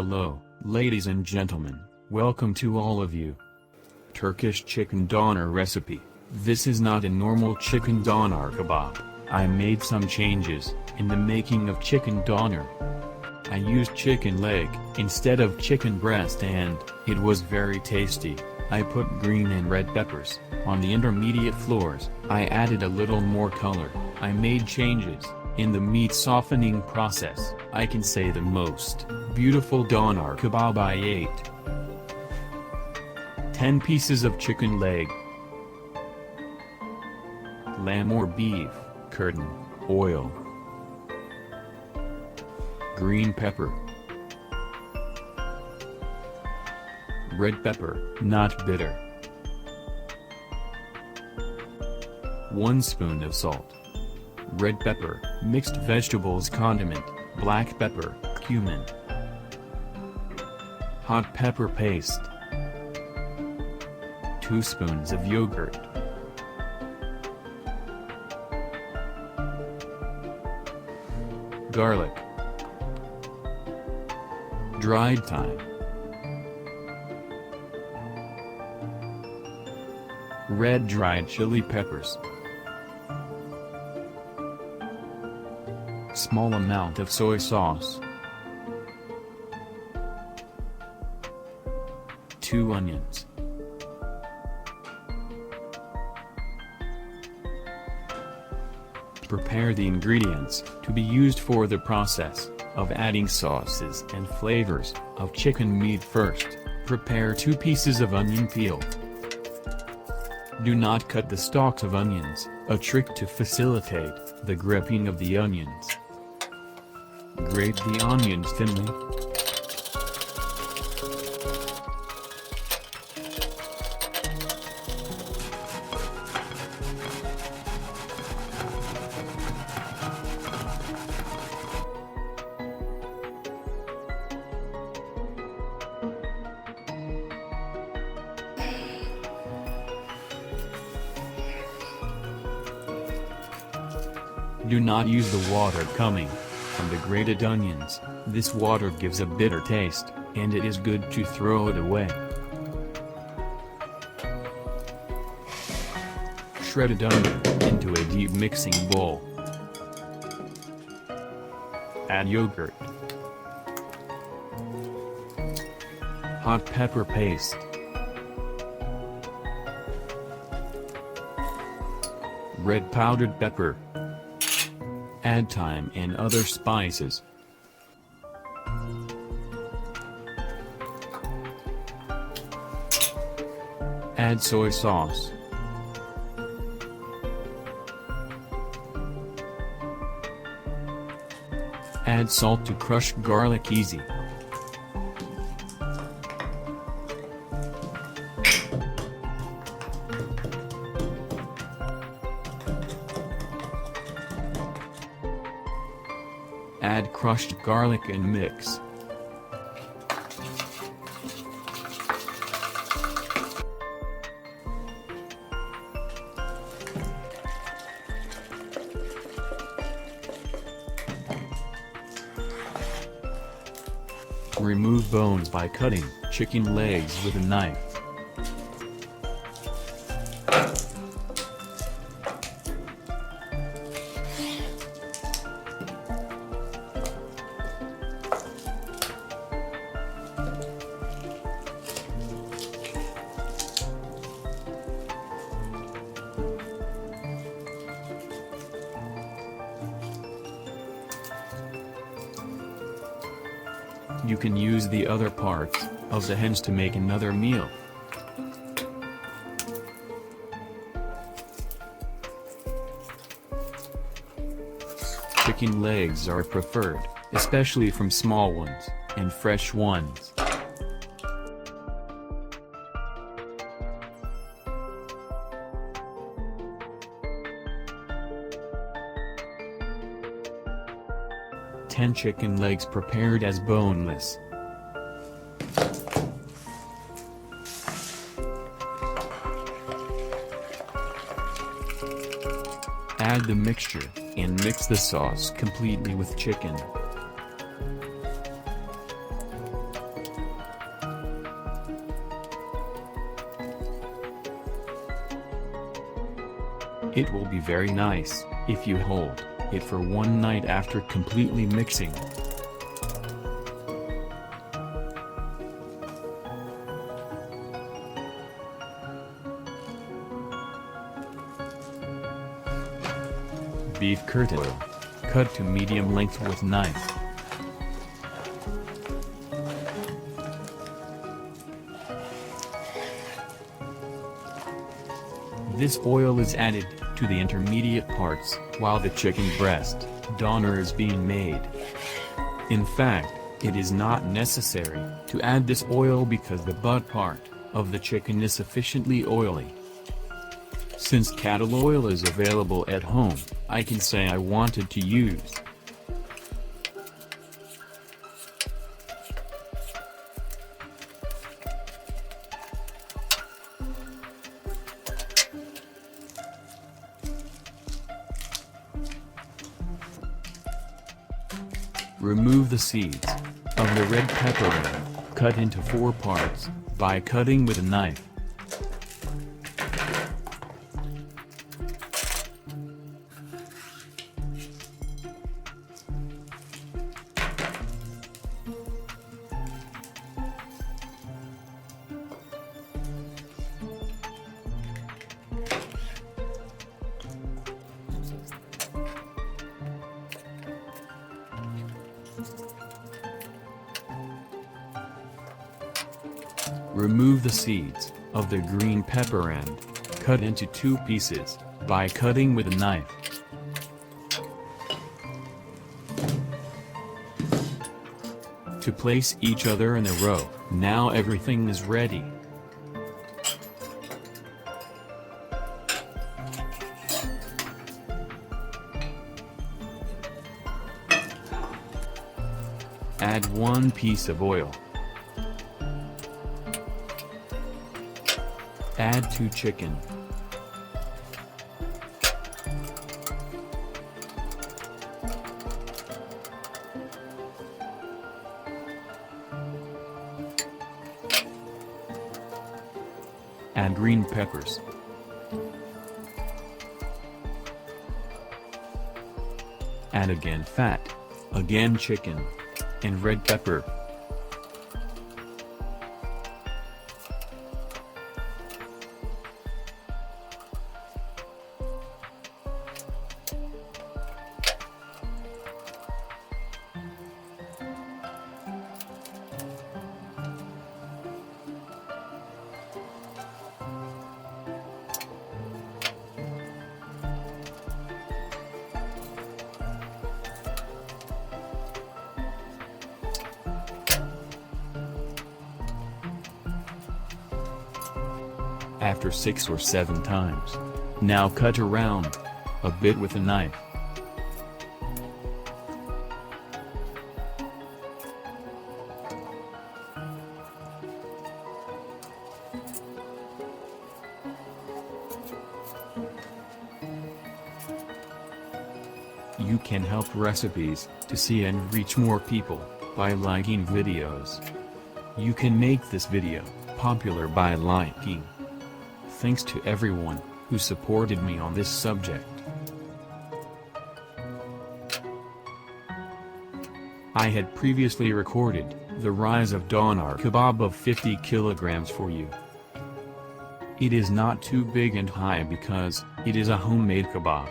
Hello, ladies and gentlemen, welcome to all of you. Turkish chicken doner recipe. This is not a normal chicken doner kebab. I made some changes in the making of chicken doner. I used chicken leg instead of chicken breast and it was very tasty. I put green and red peppers on the intermediate floors. I added a little more color. I made changes in the meat softening process. I can say the most beautiful doner kebab I ate. 10 pieces of chicken leg, lamb or beef, curtain, oil, green pepper, red pepper, not bitter, 1 spoon of salt, red pepper, mixed vegetables condiment, black pepper, cumin, hot pepper paste, 2 spoons of yogurt, garlic, dried thyme, red dried chili peppers, small amount of soy sauce, 2 onions, prepare the ingredients to be used for the process of adding sauces and flavors of chicken meat. First, prepare 2 pieces of onion peel. Do not cut the stalks of onions, a trick to facilitate the gripping of the onions. Grate the onions thinly. Do not use the water coming from the grated onions. This water gives a bitter taste, and it is good to throw it away. Shredded onion into a deep mixing bowl. Add yogurt, hot pepper paste, red powdered pepper. Add thyme and other spices. Add soy sauce. Add salt to crush garlic easy. Add crushed garlic and mix. Remove bones by cutting chicken legs with a knife. You can use the other parts of the hens to make another meal. Chicken legs are preferred, especially from small ones and fresh ones. Ten chicken legs prepared as boneless. Add the mixture, and mix the sauce completely with chicken. It will be very nice if you hold it for one night after completely mixing. Beef curtain. Cut to medium length with knife. This oil is added to the intermediate parts while the chicken breast doner is being made. In fact, it is not necessary to add this oil because the butt part of the chicken is sufficiently oily. Since cattle oil is available at home, I can say I wanted to use. Remove the seeds of the red pepper and cut into 4 parts by cutting with a knife. Remove the seeds of the green pepper and cut into 2 pieces by cutting with a knife. To place each other in a row, now everything is ready. Add 1 piece of oil. Add 2 chicken. Add green peppers. Add again fat, again chicken, and red pepper. After 6 or 7 times. Now cut around a bit with a knife. You can help recipes to see and reach more people by liking videos. You can make this video popular by liking. Thanks to everyone who supported me on this subject. I had previously recorded the rise of doner kebab of 50 kilograms for you. It is not too big and high because it is a homemade kebab.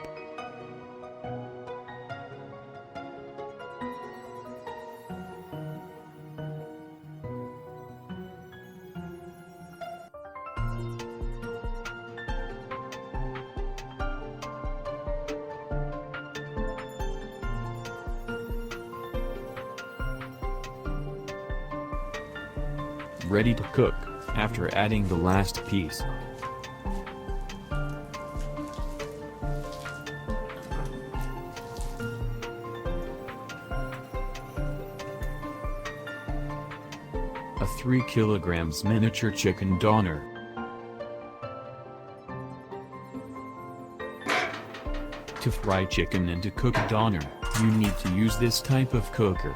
Ready to cook after adding the last piece. A 3 kilograms miniature chicken doner. To fry chicken and to cook doner, you need to use this type of cooker.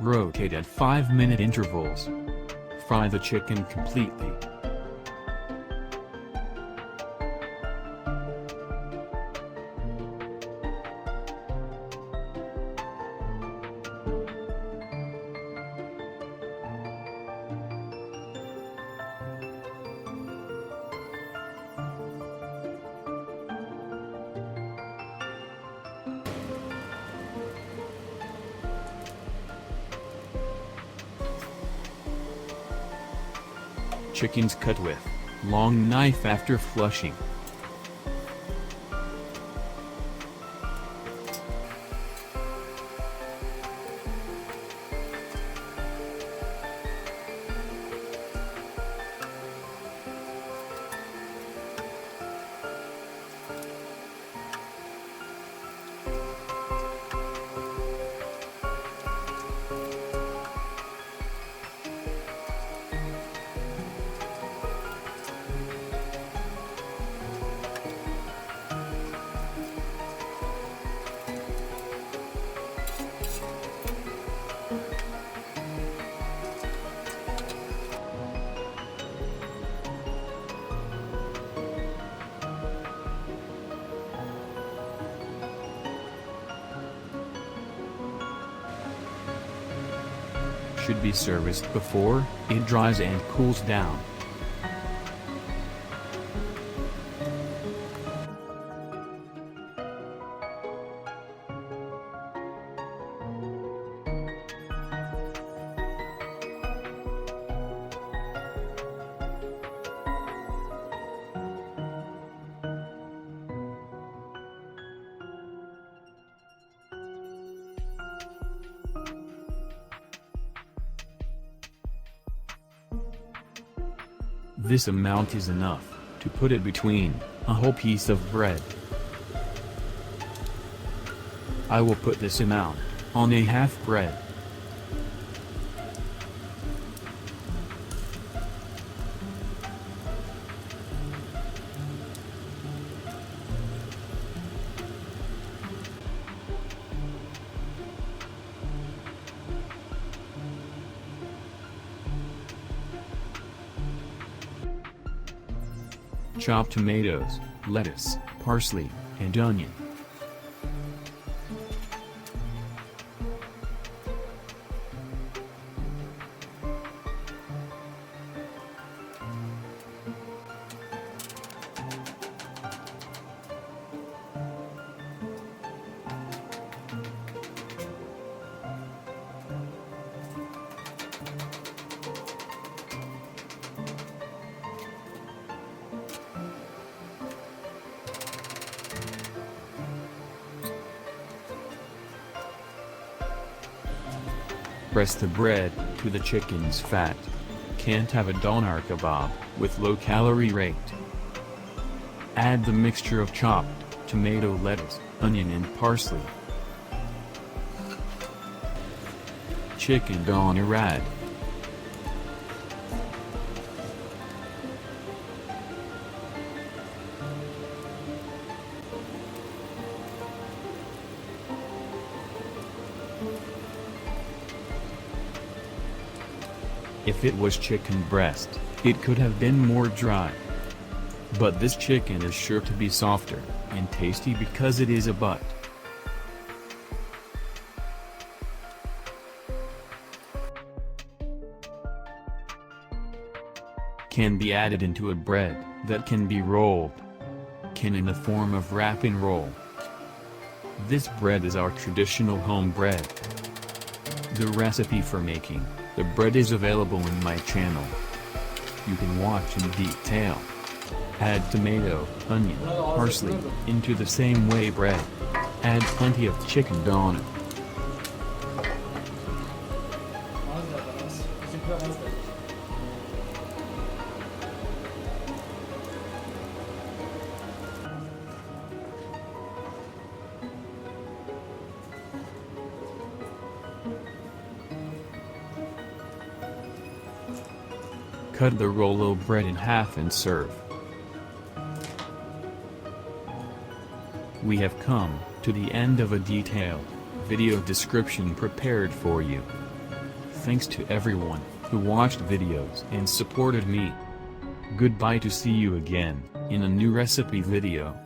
Rotate at 5-minute intervals. Fry the chicken completely. Chickens cut with long knife after flushing. Should be serviced before it dries and cools down. This amount is enough to put it between a whole piece of bread. I will put this amount on a half bread. Chop tomatoes, lettuce, parsley, and onion. Press the bread to the chicken's fat. Can't have a doner kebab with low-calorie rate. Add the mixture of chopped tomato, lettuce, onion and parsley. Chicken doner add. If it was chicken breast, it could have been more dry. But this chicken is sure to be softer and tasty because it is a butt. Can be added into a bread that can be rolled. Can in the form of wrap and roll. This bread is our traditional home bread. The recipe for making the bread is available in my channel. You can watch in detail. Add tomato, onion, parsley into the same way bread. Add plenty of chicken doner. Cut the roll of bread in half and serve. We have come to the end of a detailed video description prepared for you. thanks to everyone who watched videos and supported me. Goodbye, to see you again in a new recipe video.